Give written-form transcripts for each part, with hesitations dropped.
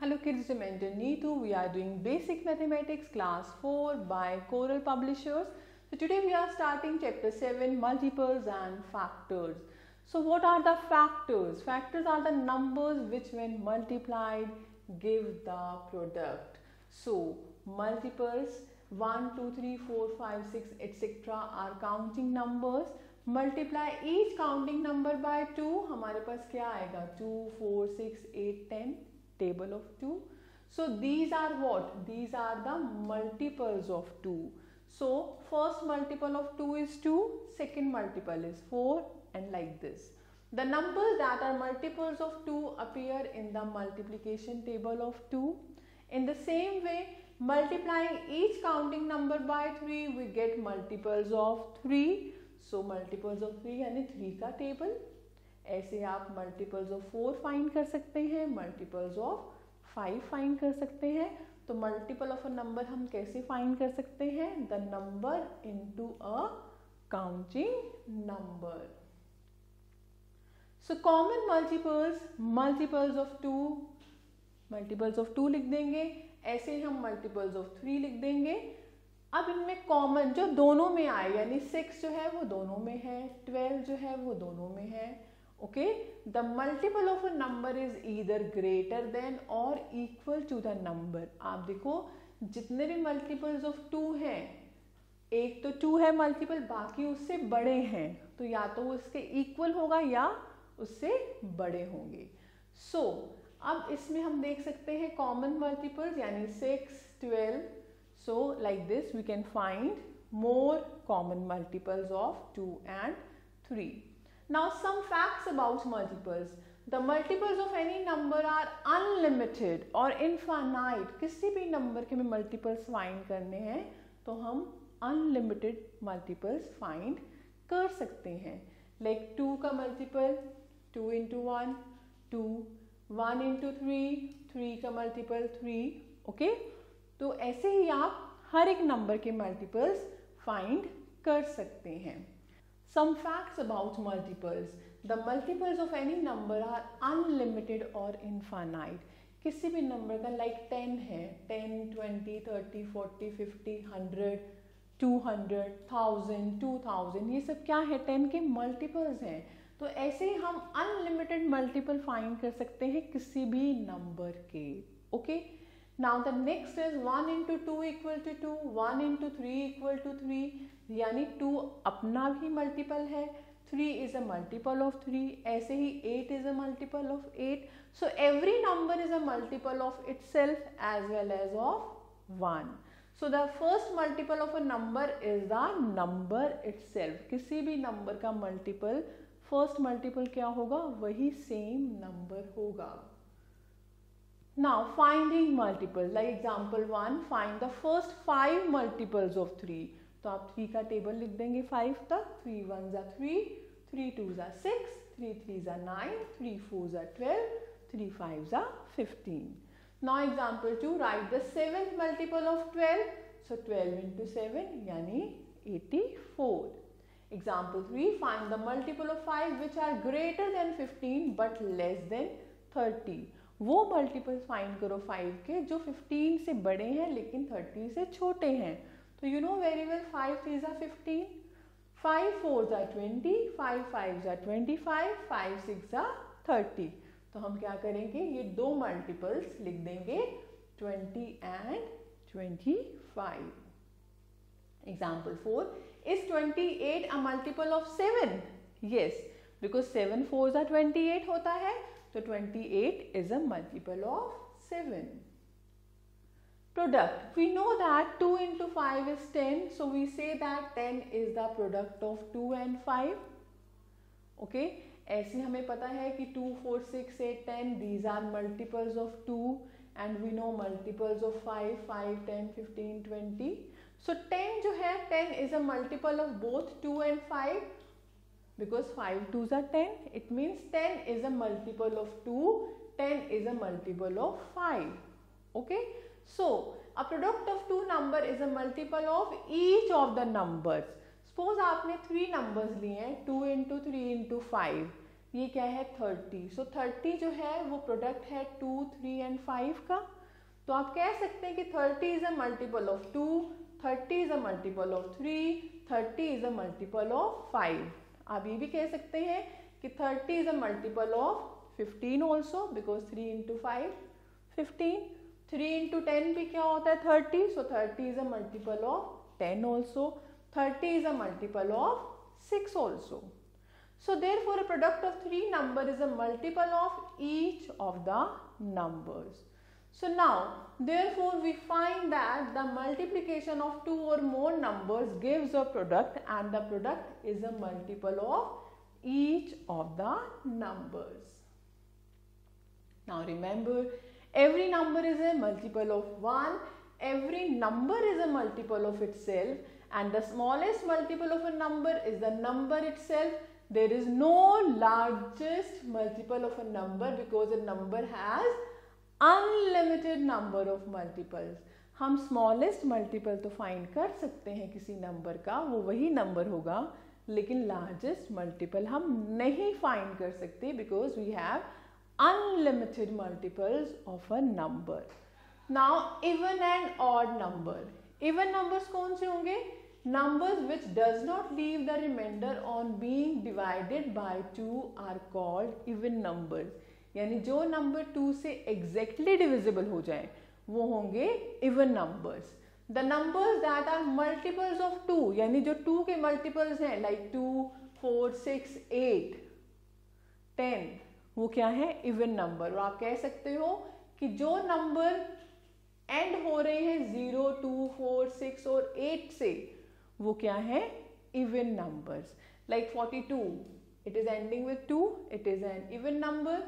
Hello kids, I'm mentor Neetu. We are doing basic mathematics class 4 by Coral Publishers. So today we are starting chapter 7, multiples and factors. So what are the factors? Factors are the numbers which when multiplied give the product. So multiples 1, 2, 3, 4, 5, 6 etc. are counting numbers. Multiply each counting number by 2. हमारे पास क्या आएगा? 2, 4, 6, 8, 10. Table of 2. So these are what? These are the multiples of 2. So first multiple of 2 is 2, second multiple is 4, and like this. The numbers that are multiples of 2 appear in the multiplication table of 2. In the same way, multiplying each counting number by 3, we get multiples of 3. So multiples of 3 यानी 3 का table. ऐसे आप multiples of 4 find कर सकते हैं, multiples of 5 find कर सकते हैं. तो मल्टीपल ऑफ अ नंबर हम कैसे फाइंड कर सकते हैं? The number into a counting number. So common multiples of 2, multiples of 2 लिख देंगे. ऐसे हम मल्टीपल्स ऑफ 3 लिख देंगे. अब इनमें कॉमन जो दोनों में आए, यानी 6 जो है वो दोनों में है, 12 जो है वो दोनों में है. Okay, the multiple of a number is either greater than or equal to the number. आप देखो जितने भी multiples of 2 हैं, एक तो 2 है मल्टीपल, बाकी उससे बड़े हैं, तो या तो वो इसके इक्वल होगा या उससे बड़े होंगे. So अब इसमें हम देख सकते हैं common multiples यानी 6, 12. So like this we can find more common multiples of 2 and 3. Now some facts about multiples. The multiples of any number are unlimited or infinite. किसी भी नंबर के में multiples find करने हैं तो हम unlimited multiples find कर सकते हैं. Like 2 का multiple 2 into 1, 2, 1 into 3, 3 का multiple 3. Okay? तो ऐसे ही आप हर एक नंबर के multiples find कर सकते हैं. Some facts about multiples. The multiples of any number are unlimited or infinite. किसी भी नंबर का like 10 है, 10, 20, 30, 40, 50, 100, 200, 1000, 2000, ये सब क्या है? 10 के multiples हैं. तो ऐसे ही हम unlimited multiple find कर सकते हैं किसी भी नंबर के. Okay? Now the next is 1 into 2 equal to 2, 1 into 3 equal to 3. यानी 2 अपना भी मल्टीपल है, 3 is a multiple of 3, ऐसे ही 8 is a multiple of 8. So every number is a multiple of itself as well as of 1. So the first multiple of a number is the number itself. किसी भी number का multiple first multiple क्या होगा? वही same number होगा. Now finding multiple, like example 1, find the first 5 multiples of 3. तो आप 3 का टेबल लिख देंगे 5 तक. 3 1s are 3, 3 2s are 6, 3 3s are 9, 3 4s are 12, 3 5s are 15. Now example 2, write the 7th multiple of 12. So 12 into 7 यानी 84. Example 3, find the multiple of 5 which are greater than 15 but less than 30. वो multiples find करो 5 के जो 15 से बड़े हैं लेकिन 30 से छोटे हैं. तो you know very well 5 3s are 15, 5 4s are 20, 5 5s are 25, 5 6s are 30. तो हम क्या करेंगे? ये दो मल्टीपल्स लिख देंगे 20 and 25. Example 4, is 28 a multiple of 7? Yes, because 7 4s are 28 होता है. So 28 is a multiple of 7. Product. We know that 2 into 5 is 10. So we say that 10 is the product of 2 and 5. Okay. ऐसे हमें पता है कि 2, 4, 6, 8, 10. These are multiples of 2. And we know multiples of 5, 5, 10, 15, 20. So 10 जो है 10 is a multiple of both 2 and 5. Because 5 2s are 10, it means 10 is a multiple of 2, 10 is a multiple of 5. Okay, so a product of two number is a multiple of each of the numbers. Suppose आपने 3 numbers लिए हैं, 2 into 3 into 5. ये क्या है 30। सो 30 जो है वो product है 2, 3 एंड 5 का। तो आप कह सकते हैं कि 30 is a multiple of 2, 30 is a multiple of 3, 30 is a multiple of 5। आप ये भी कह सकते हैं कि 30 is a multiple of 15 also, because 3 into 5 15, 3 into 10 भी क्या होता है 30, सो 30 is a multiple of 10 also, 30 is a multiple of 6 also. So therefore a product of 3 number is a multiple of each of the numbers. So now therefore we find that the multiplication of 2 or more numbers gives a product, and the product is a multiple of each of the numbers. Now remember, every number is a multiple of 1, every number is a multiple of itself, and the smallest multiple of a number is the number itself. There is no largest multiple of a number because a number has unlimited number of multiples. हम smallest multiple तो find कर सकते हैं किसी number का, वो वही number होगा, लेकिन largest multiple हम नहीं find कर सकते because we have unlimited multiples of a number. Now even and odd number. Even numbers कौन से होंगे? Numbers which does not leave the remainder on being divided by 2 are called even numbers. यानी जो number 2 से exactly divisible हो जाए वो होंगे even numbers. The numbers that are multiples of 2, यानी जो 2 के multiples हैं like 2, 4, 6, 8, 10, वो क्या है even number. और आप कह सकते हो कि जो number end हो रहे हैं 0, 2, 4, 6 और 8 से, वो क्या है even numbers. Like 42, it is ending with 2, it is an even number.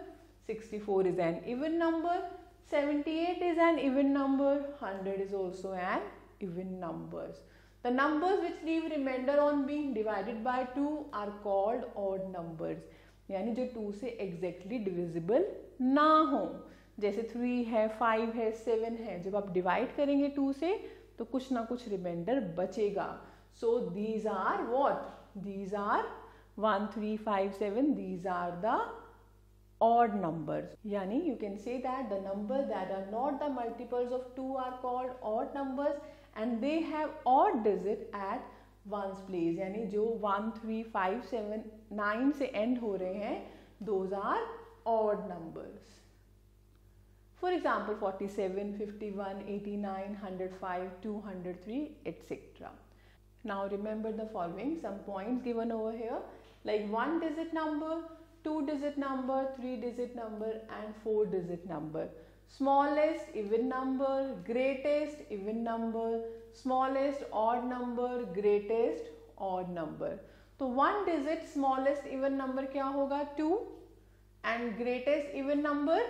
64 is an even number. 78 is an even number. 100 is also an even numbers. The numbers which leave remainder on being divided by 2 are called odd numbers. यानी जो 2 से exactly divisible ना हो, जैसे 3 है, 5 है, 7 है, जब आप divide करेंगे 2 से तो कुछ ना कुछ remainder बचेगा. So these are what? These are 1, 3, 5, 7. These are the odd numbers. Yani you can say that the numbers that are not the multiples of 2 are called odd numbers, and they have odd digit at ones place. Yani जो 1, 3, 5, 7, 9 से end हो रहे हैं, those are odd numbers. For example, 47, 51, 89, 105, 203, etc. Now remember the following, some points given over here, like 1 digit number, 2 digit number, 3 digit number and 4 digit number. Smallest even number, greatest even number, smallest odd number, greatest odd number. तो 1 digit smallest even number क्या होगा 2, and greatest even number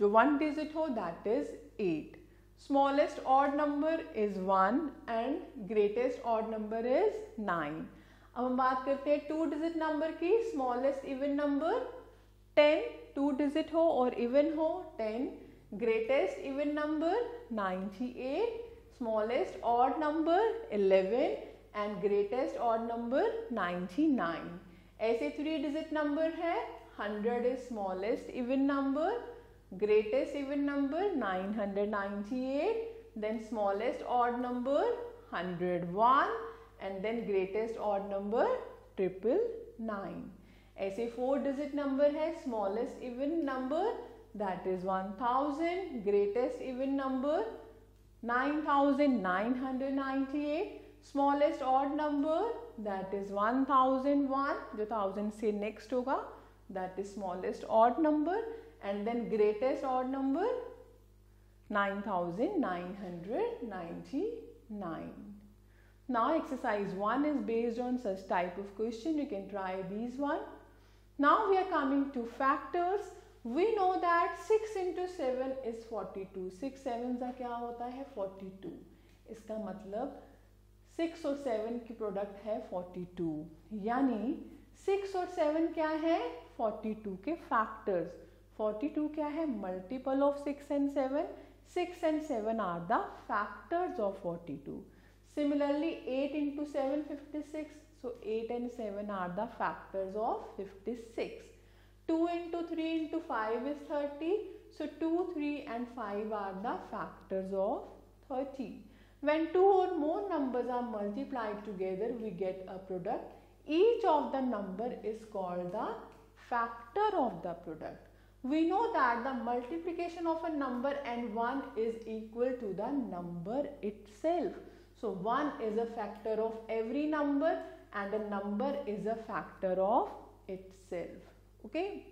जो 1 digit हो that is 8. Smallest odd number is 1 and greatest odd number is 9. अब हम बात करते हैं 2 digit number की. Smallest even number 10, 2 digit हो और even हो 10. Greatest even number 98. Smallest odd number 11 and greatest odd number 99. ऐसे 3 digit number है. 100 is smallest even number. Greatest even number 998, then smallest odd number 101, and then greatest odd number 999. ऐसे 4 digit number है. Smallest even number that is 1000, greatest even number 9998, smallest odd number that is 1001 जो 1000 से next होगा, that is smallest odd number, and then greatest odd number 9999. Now exercise 1 is based on such type of question. You can try these one. Now we are coming to factors. We know that 6 into 7 is 42. 6 7 का क्या होता है 42. इसका मतलब 6 और 7 की product है 42. यानी 6 और 7 क्या है 42 के फैक्टर्स. 42 क्या है multiple of 6 and 7. 6 and 7 are the factors of 42. Similarly 8 into 7 56. So 8 and 7 are the factors of 56. 2 into 3 into 5 is 30. So 2, 3 and 5 are the factors of 30. When two or more numbers are multiplied together, we get a product. Each of the number is called the factor of the product. We know that the multiplication of a number and 1 is equal to the number itself. So 1 is a factor of every number and a number is a factor of itself. Okay.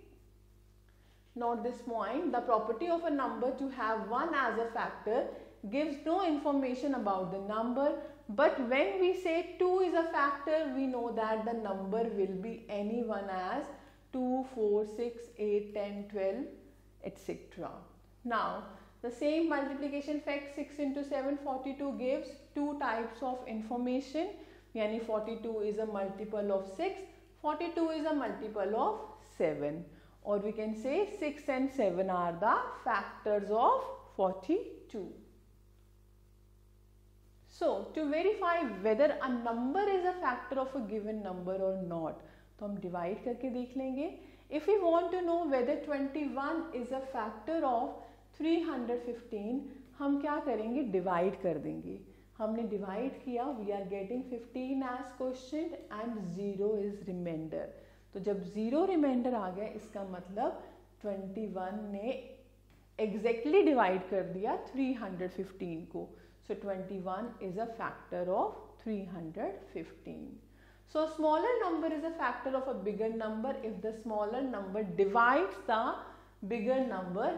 Note this point, the property of a number to have 1 as a factor gives no information about the number, but when we say 2 is a factor, we know that the number will be any one as 2, 4, 6, 8, 10, 12, etc. Now, the same multiplication fact 6 into 7, 42 gives two types of information. Yani 42 is a multiple of 6, 42 is a multiple of 7. Or we can say 6 and 7 are the factors of 42. So, to verify whether a number is a factor of a given number or not, तो हम divide करके देख लेंगे. If we want to know whether 21 is a factor of 315, हम क्या करेंगे? Divide कर देंगे. हमने divide किया, we are getting 15 as quotient and 0 is remainder. तो जब 0 remainder आ गया, इसका मतलब 21 ने exactly divide कर दिया 315 को. So 21 is a factor of 315. So a smaller number is a factor of a bigger number if the smaller number divides the bigger number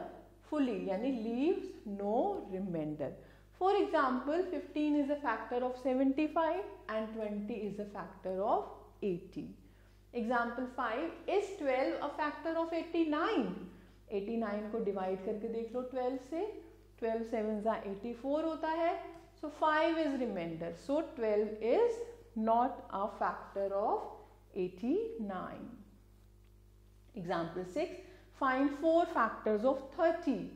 fully, yani leaves no remainder. For example, 15 is a factor of 75 and 20 is a factor of 80. Example 5, is 12 a factor of 89? 89 को divide करके देख लो 12 से, 12 7 जा 84 होता है. So 5 is remainder. So 12 is not a factor of 89. Example 6, find 4 factors of 30.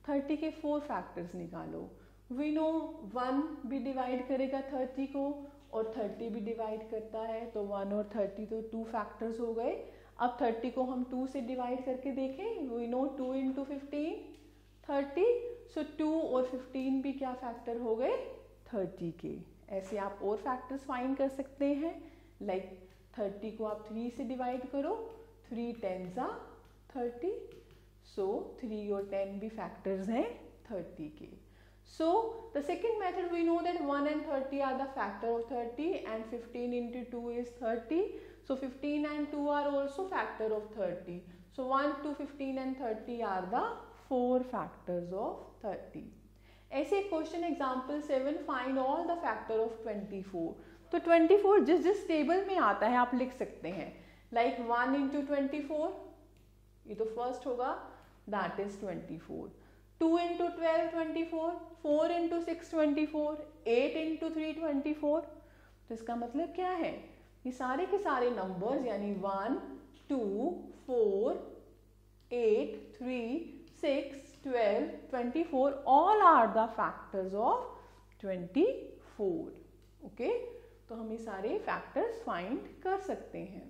30 के 4 factors निकालो. We know 1 भी divide करेगा 30 को और 30 भी divide करता है, तो 1 और 30 तो 2 factors हो गए. अब 30 को हम 2 से divide करके देखें. We know 2 into 15 30. So 2 और 15 भी क्या factor हो गए? 30 के. ऐसे आप और फैक्टर्स फाइंड कर सकते हैं. लाइक 30 को आप 3 से डिवाइड करो, 3 10 जा 30. सो 3 और 10 भी फैक्टर्स हैं 30 के. So the second method we know that 1 and 30 are the factor of 30 and 15 into 2 is 30. So 15 and 2 are also factor of 30. So 1, 2, 15 and 30 are the 4 factors of 30. ऐसे question example 7, find all the factor of 24. तो 24 जिस जिस table में आता है आप लिख सकते हैं. लाइक 1 into 24, ये तो फर्स्ट होगा, that is 24. 2 into 12 24, 4 into 6 24, 8 into 3 24. तो इसका मतलब क्या है? ये सारे के सारे नंबर्स यानी 1, 2, 4, 8, 3, 6, 12, 24 all are the factors of 24. Okay, तो हम ये सारे factors find कर सकते हैं.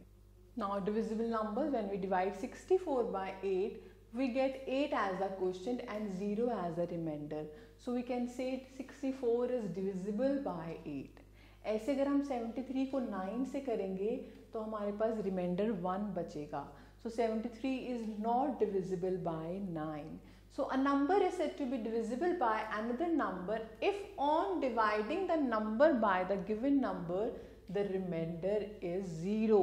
Now divisible numbers, when we divide 64 by 8, we get 8 as a quotient and 0 as a remainder. So we can say 64 is divisible by 8. ऐसे अगर हम 73 को 9 से करेंगे तो हमारे पास remainder 1 बचेगा. So 73 is not divisible by 9. So a number is said to be divisible by another number if on dividing the number by the given number, the remainder is 0.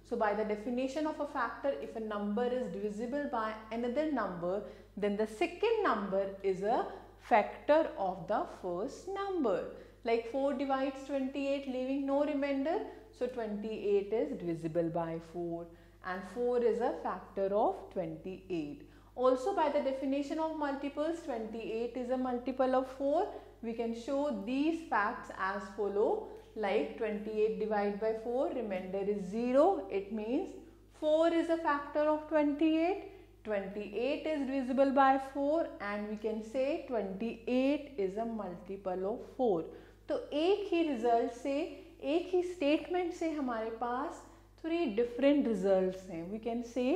So by the definition of a factor, if a number is divisible by another number, then the second number is a factor of the first number. Like 4 divides 28 leaving no remainder. So 28 is divisible by 4 and 4 is a factor of 28. Also by the definition of multiples, 28 is a multiple of 4. We can show these facts as follow. Like 28 divided by 4, remainder is 0. It means 4 is a factor of 28. 28 is divisible by 4 and we can say 28 is a multiple of 4. तो एक ही result से, एक ही statement से हमारे पास 3 different results हैं. We can say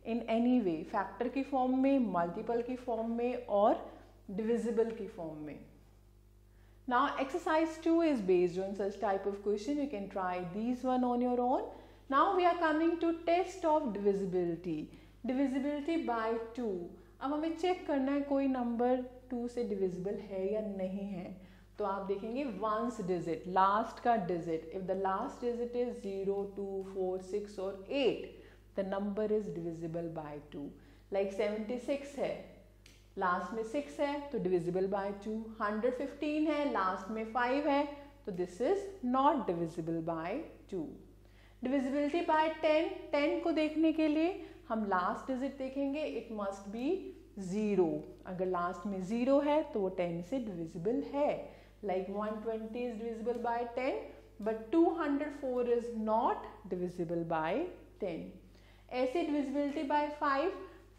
in any way, factor की form में, multiple की फॉर्म में और डिविजिबल की फॉर्म में. Now exercise 2 is based on such type of question. You can try these one on your own. Now we are coming to test of divisibility. Divisibility by 2. अब हमें check करना है कोई number 2 से divisible है या नहीं है. तो आप देखेंगे वंस डिजिट, लास्ट का digit. If the last digit is 0, 2, 4, 6 और 8, the number is divisible by 2. Like 76 है, लास्ट में 6 है तो डिविजिबल बाय 2. 115 है, लास्ट में 5 है तो this is not divisible by 2. Divisibility bye 10. 10 को देखने के लिए हम लास्ट डिजिट देखेंगे, इट मस्ट बी 0. अगर लास्ट में 0 है तो वो 10 से डिविजिबल है. Like 120 is divisible bye 10 but 204 is not divisible bye 10. ऐसे डिविजिबिलिटी बाय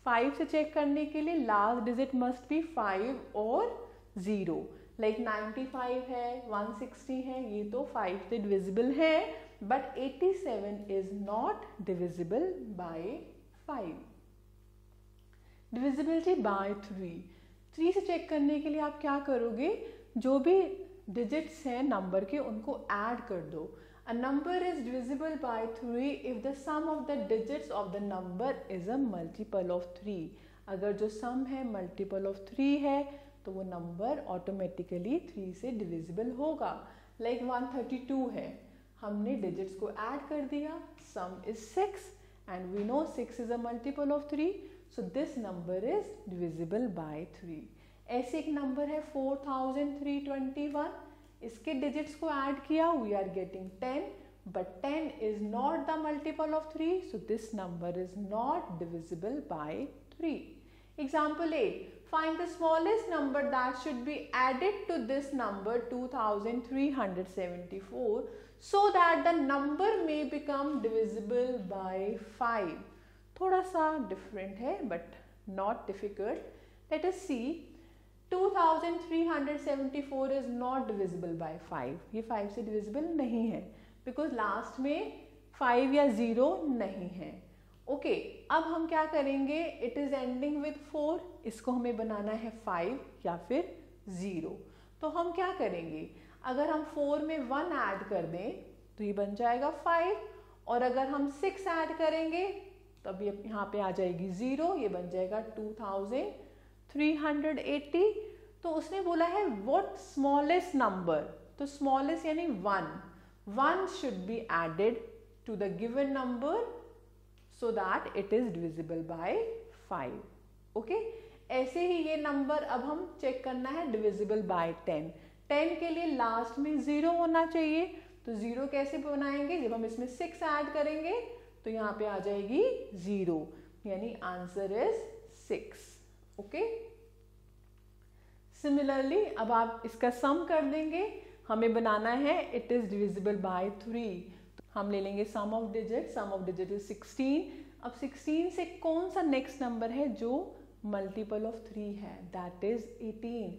5 से चेक करने के लिए लास्ट डिजिट मस्ट बी 5 और 0. लाइक 95 है, 160 है, ये तो 5 से डिविजिबल है but 87 is not divisible by 5. Divisibility bye 3 से चेक करने के लिए आप क्या करोगे, जो भी डिजिट्स हैं नंबर के उनको ऐड कर दो. A number is divisible by 3 if the sum of the digits of the number is a multiple of 3. अगर जो sum है multiple of 3 है तो वो नंबर ऑटोमेटिकली 3 से डिविजिबल होगा. लाइक 132 है, हमने डिजिट्स को ऐड कर दिया, sum is 6 and we know 6 is a multiple of 3, so this number is divisible by 3. ऐसे एक नंबर है 4321, इसके डिजिट्स को ऐड किया, we are getting 10 but 10 is not the multiple of 3, so this number is not divisible by 3. Example 8, find the smallest number that should be added to this number 2374 so that the number may become divisible by 5. थोड़ा सा different है but not difficult. Let us see. 2374 is not divisible by 5. ये 5 से divisible नहीं है because last में 5 या 0 नहीं है. ओके, अब हम क्या करेंगे, it is ending with 4, इसको हमें बनाना है 5 या फिर 0. तो हम क्या करेंगे, अगर हम 4 में 1 ऐड कर दें तो ये बन जाएगा 5 और अगर हम 6 ऐड करेंगे तब ये यहाँ पे आ जाएगी 0, ये बन जाएगा 2380. तो उसने बोला है व्हाट स्मॉलेस्ट नंबर, तो स्मॉलेस्ट यानी 1 should be added to the given number so that it is divisible by 5. Okay, ऐसे ही ये नंबर अब हम चेक करना है डिविजिबल बाय 10. 10 के लिए लास्ट में 0 होना चाहिए, तो 0 कैसे बनाएंगे, जब हम इसमें 6 ऐड करेंगे तो यहाँ पे आ जाएगी 0, यानी आंसर इज 6. ओके, सिमिलरली अब आप इसका सम कर देंगे, हमें बनाना है इट इज डिविजिबल बाय 3. हम ले लेंगे सम ऑफ डिजिट इज 16. अब 16 से कौन सा नेक्स्ट नंबर है जो मल्टीपल ऑफ 3 है, दैट इज 18.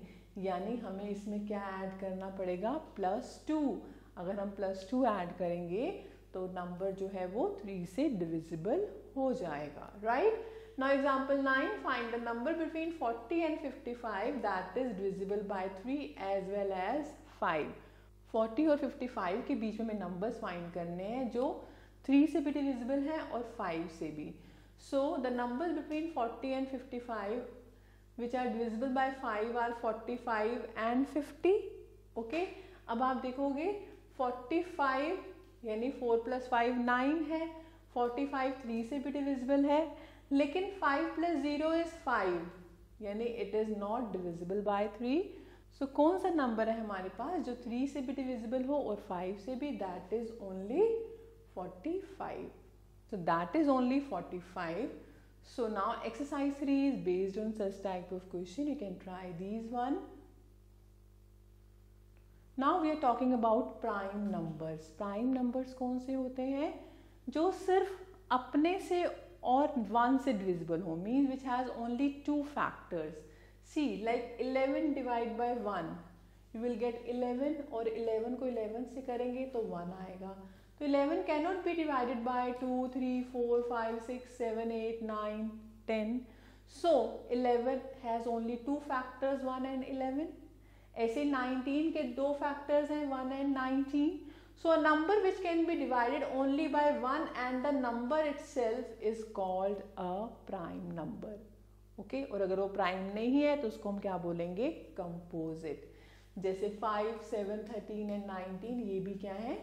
यानी हमें इसमें क्या ऐड करना पड़ेगा, +2. अगर हम +2 ऐड करेंगे तो नंबर जो है वो 3 से डिविजिबल हो जाएगा. Right. Now example 9, find the number between 40 and 55 that is divisible by 3 as well as 5. 40 और 55 के बीच में हमें नंबर्स फाइंड करने हैं जो 3 से भी डिविजिबल हैं और 5 से भी. So the numbers between 40 and 55 which are divisible by 5 are 45 and 50. Okay, अब आप देखोगे 45 यानी 4 + 5 9 है, 45 3 से भी डिविजिबल है, लेकिन 5 + 0 is 5 यानी it is not divisible by 3. सो कौन सा नंबर है हमारे पास जो 3 से भी डिविजिबल हो और 5 से भी, that is only 45. So that is only 45. So now exercise 3 is based on such type of question. You can try these one. Now we are talking about prime numbers. Prime numbers कौन से होते हैं, जो सिर्फ अपने से और 1 से divisible हो, means which has only 2 factors. See, like 11 divide by 1, you will get 11 और 11 को 11 से करेंगे तो 1 आएगा. तो 11 cannot be divided by 2, 3, 4, 5, 6, 7, 8, 9, 10. So 11 has only 2 factors, 1 and 11. ऐसे 19 के 2 factors हैं, 1 and 19. So a number which can be divided only by 1 and the number itself is called a prime number. Okay और अगर वो प्राइम नहीं है तो उसको हम क्या बोलेंगे, कंपोजिट. जैसे 5, 7, 13 एंड 19 ये भी क्या है,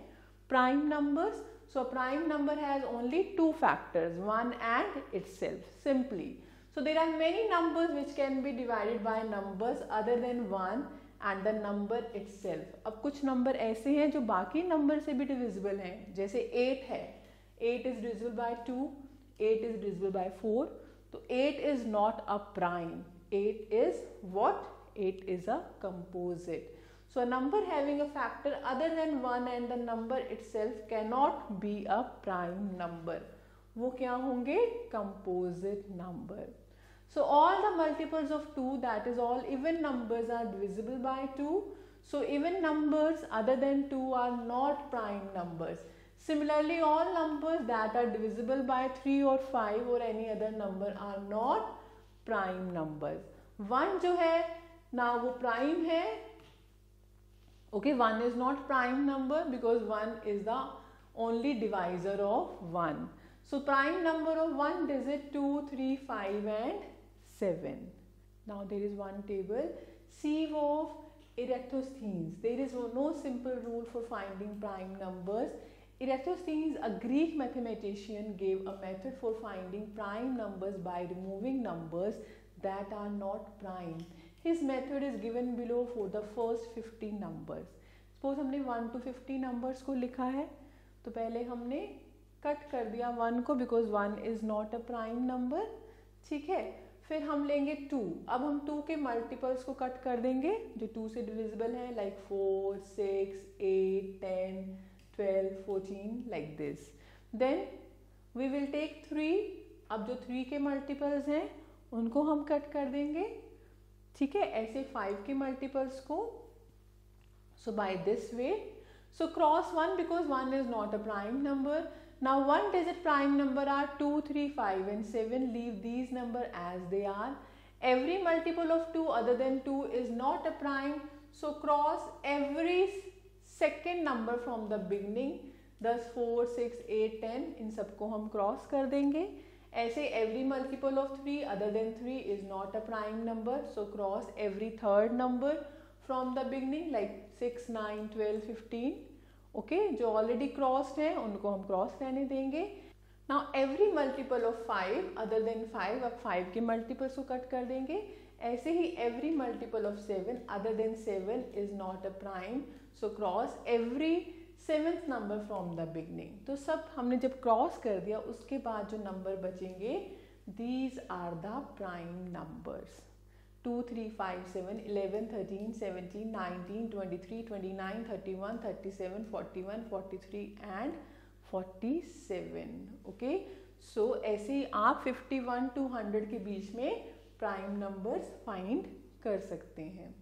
prime numbers. So prime number has only 2 factors, 1 and itself, simply. So there are many numbers which can be divided by numbers other than 1 and the number itself. अब कुछ नंबर ऐसे हैं जो बाकी नंबर से भी डिविजिबल हैं, जैसे 8 है, 8 is divisible by 2, 8 is divisible bye 4. तो 8 is not a prime. 8 is what? 8 is a composite. So a number having a factor other than 1 and the number itself cannot be a prime number. वो क्या होंगे, composite number. So all the multiples of 2, that is all even numbers, are divisible by 2. So even numbers other than 2 are not prime numbers. Similarly, all numbers that are divisible by 3 or 5 or any other number are not prime numbers. 1 जो है ना वो prime है. Okay, 1 is not prime number because 1 is the only divisor of 1. So prime number of 1 digit 2, 3, 5 and 7. Now there is one table, sieve of Eratosthenes. There is no simple rule for finding prime numbers. Eratosthenes, a Greek mathematician, gave a method for finding prime numbers by removing numbers that are not prime. His method is given below for the first 50 numbers. Suppose हमने 1 to 50 numbers को लिखा है, तो पहले हमने cut कर दिया 1 को because 1 is not a prime number. ठीक है, फिर हम लेंगे 2. अब हम 2 के मल्टीपल्स को कट कर देंगे जो 2 से डिविजिबल हैं, like 4, 6, 8, 10, 12, 14 like this. Then we will take 3. अब जो 3 के मल्टीपल्स हैं उनको हम कट कर देंगे. ठीक है, ऐसे 5 के मल्टीपल्स को. So by this way, so cross 1 because 1 is not a prime number. Now one digit prime number are 2, 3, 5 and 7. Leave these number as they are. Every multiple of 2 other than 2 is not a prime. So cross every second number from the beginning. thus 4, 6, 8, 10 इन सबको हम cross कर देंगे. ऐसे every multiple of 3 other than 3 is not a prime number. So cross every third number from the beginning like 6, 9, 12, 15. Okay, जो already crossed है उनको हम cross रहने देंगे. Now every multiple of 5 other than 5, अब 5 के मल्टीपल्स को कट कर देंगे. ऐसे ही every multiple of 7 other than 7 is not a prime. So cross every 7th number from the beginning. तो सब हमने जब क्रॉस कर दिया उसके बाद जो नंबर बचेंगे, these are the prime numbers. 2, 3, 5, 7, 11, 13, 17, 19, 23, 29, 31, 37, 41, 43 and 47. Okay, सो ऐसे ही आप 51 to 100 के बीच में प्राइम नंबर्स फाइंड कर सकते हैं.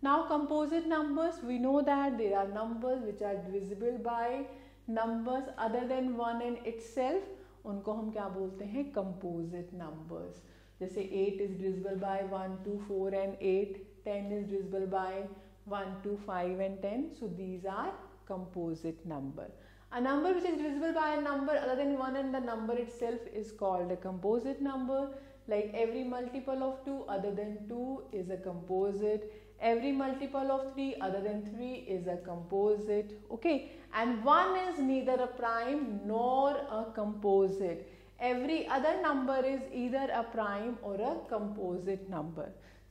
Now composite numbers, we know that there are numbers which are divisible by numbers other than 1 and itself. उनको हम क्या बोलते हैं, composite numbers. जैसे 8 is divisible by 1, 2, 4 and 8. 10 is divisible by 1, 2, 5 and 10. So these are composite number. A number which is divisible by a number other than 1 and the number itself is called a composite number. Like every multiple of 2 other than 2 is a composite. Every multiple of 3 other than 3 is a composite. Okay, and 1 is neither a prime nor a composite. Every other number is either a prime or a composite number.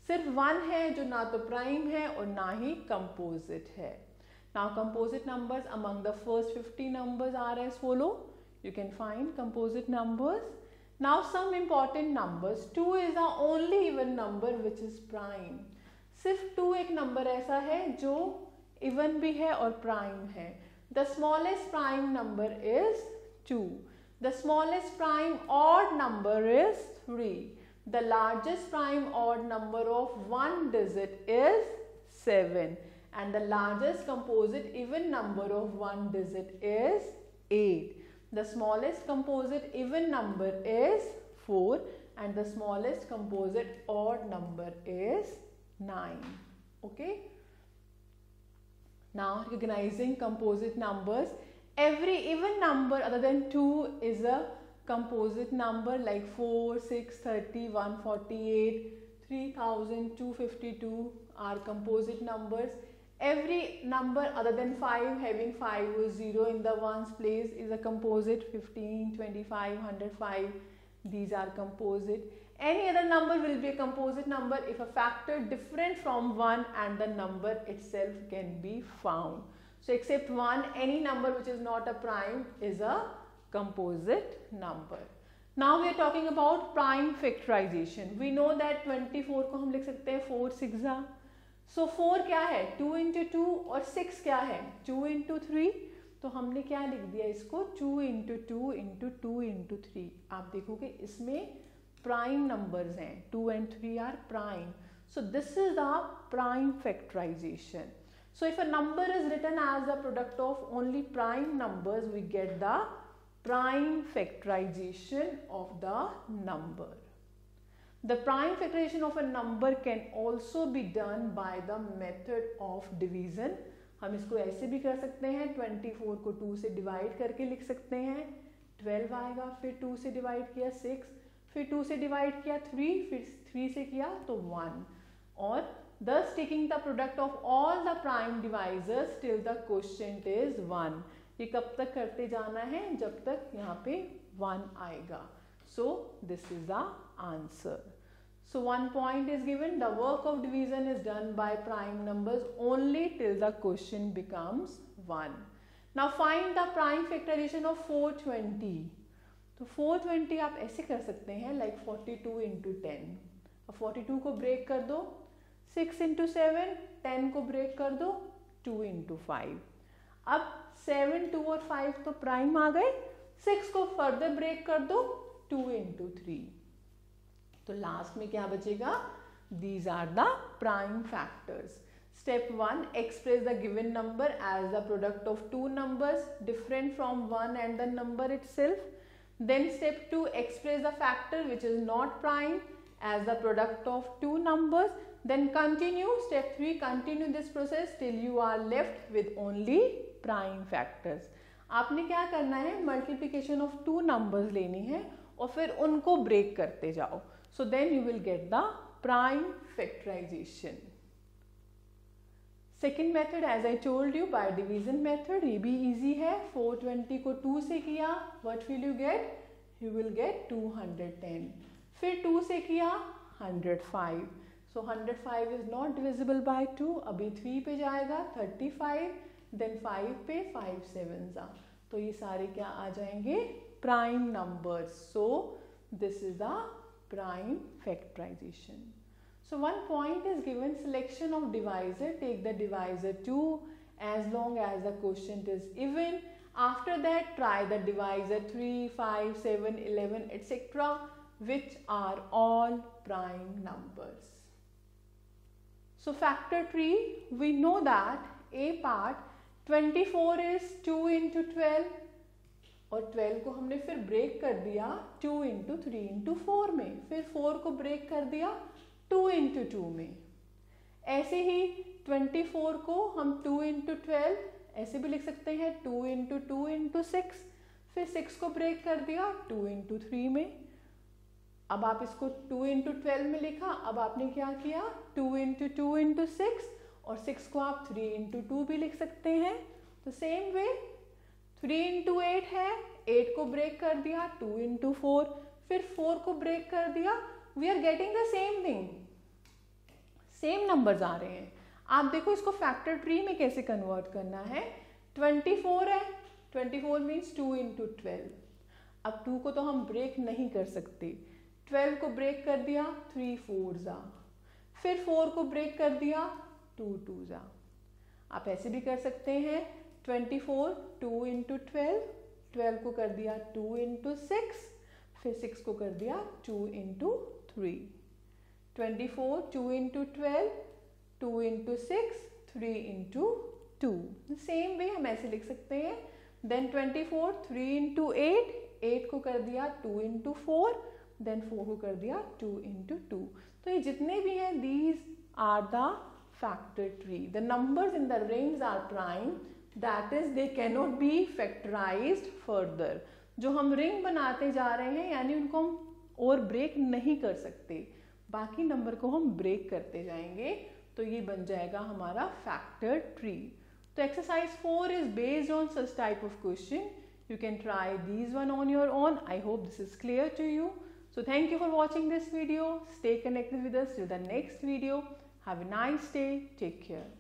सिर्फ 1 है जो ना तो prime है और ना ही composite है. Now composite numbers among the first 50 numbers are as follow. You can find composite numbers. Now some important numbers. 2 is the only even number which is prime. सिर्फ 2 एक नंबर ऐसा है जो इवन भी है और प्राइम है. The smallest prime number is 2. The smallest prime odd number is 3. The largest prime odd number of one digit is 7. And the largest composite even number of one digit is 8. The smallest composite even number is 4 and the smallest composite odd number is 9. Okay. Now recognizing composite numbers, every even number other than 2 is a composite number, like 4, 6, 30, 148, 3252 are composite numbers. Every number other than 5 having 5 or 0 in the ones place is a composite. 15, 25, 105, these are composite. Any other number will be a composite number if a factor different from 1 and the number itself can be found. So except 1, any number which is not a prime is a composite number. Now we are talking about prime factorization. We know that 24 को हम लिख सकते हैं 4 6 So 4 क्या है 2 into 2 और 6 क्या है 2 into 3. तो हमने क्या लिख दिया इसको 2 into 2 into 2 into 3. आप देखोगे इसमें prime numbers हैं 2 and 3 are prime. So this is the prime factorization. So if a number is written as the product of only prime numbers, we get the prime factorization of the number. The prime factorization of a number can also be done by the method of division. हम इसको ऐसे भी कर सकते हैं 24 को 2 से divide करके लिख सकते हैं 12 आएगा, फिर 2 से डिवाइड किया 6, फिर 2 से डिवाइड किया 3, फिर 3 से किया तो 1 और thus taking the product of all the prime divisors till the quotient is 1. ये कब तक करते जाना है जब तक यहाँ पे 1 आएगा. So this is the answer. So 1 point is given. The work of division is done by prime numbers only till the quotient becomes 1. Now find the prime factorization of 420. तो 420 आप ऐसे कर सकते हैं like 42 into 10. अब 42 को break कर दो 6 into 7, 10 को ब्रेक कर दो 2 into 5. अब 7, 2 और 5 तो प्राइम आ गए. 6 को फर्दर ब्रेक कर दो 2 into 3. तो लास्ट में क्या बचेगा These are the prime factors. Step 1, express the given number as the product of two numbers different from 1 and the number itself. Then step 2, express the factor which is not prime as the product of two numbers. Then continue. Step 3, continue this process till you are left with only prime factors. आपने क्या करना है, multiplication of two numbers लेनी है और फिर उनको break करते जाओ. So then you will get the prime factorisation. Second method as I told you by division method, ये भी इजी है. 420 को 2 से किया, what will you get, you will get 210. फिर 2 से किया 105. So 105 is not divisible by 2. अभी 3 पे जाएगा 35, देन 5 पे 5 7s. तो ये सारे क्या आ जाएंगे, prime numbers. So this is the prime factorisation. So one point is given, selection of divisor, take the divisor 2 as long as the quotient is even. After that try the divisor 3, 5, 7, 11 etc. which are all prime numbers. So factor tree, we know that a part 24 is 2 into 12 और 12 को हमने फिर break कर दिया 2 into 3 into 4 में, फिर 4 को break कर दिया 2 into 2 में. ऐसे ही 24 को हम 2 into 12 ऐसे भी लिख सकते हैं 2 into 2 into 6, फिर 6 को ब्रेक कर दिया 2 into 3 में. अब आप इसको 2 into 12 में लिखा, अब आपने क्या किया 2 into 2 into 6 और 6 को आप 3 into 2 भी लिख सकते हैं. तो सेम वे 3 into 8 है, 8 को ब्रेक कर दिया 2 into 4, फिर 4 को ब्रेक कर दिया. We are getting the same thing, same numbers आ रहे हैं. आप देखो इसको फैक्टर ट्री में कैसे कन्वर्ट करना है. 24 है, 24 मीन्स 2 into 12. अब 2 को तो हम ब्रेक नहीं कर सकते, 12 को ब्रेक कर दिया 3 4s, फिर 4 को ब्रेक कर दिया 2 2s. आप ऐसे भी कर सकते हैं 24 2 into 12, 12 को कर दिया 2 into 6, फिर 6 को कर दिया 2 into 3. 24 2 into 12, 2 into 6, 3 into 2. Same way हम ऐसे लिख सकते हैं देन 24 3 into 8, 8 को कर दिया 2 into 4, देन 4 को कर दिया 2 into 2। तो ये जितने भी हैं these are the factor tree. The numbers in the rings are prime, that is they cannot be factorized further. जो हम रिंग बनाते जा रहे हैं यानी उनको हम और ब्रेक नहीं कर सकते, बाकी नंबर को हम ब्रेक करते जाएंगे, तो ये बन जाएगा हमारा फैक्टर ट्री। तो exercise 4 is based on such type of question. You can try these one on your own. I hope this is clear to you. So thank you for watching this video. Stay connected with us till the next video. Have a nice day. Take care.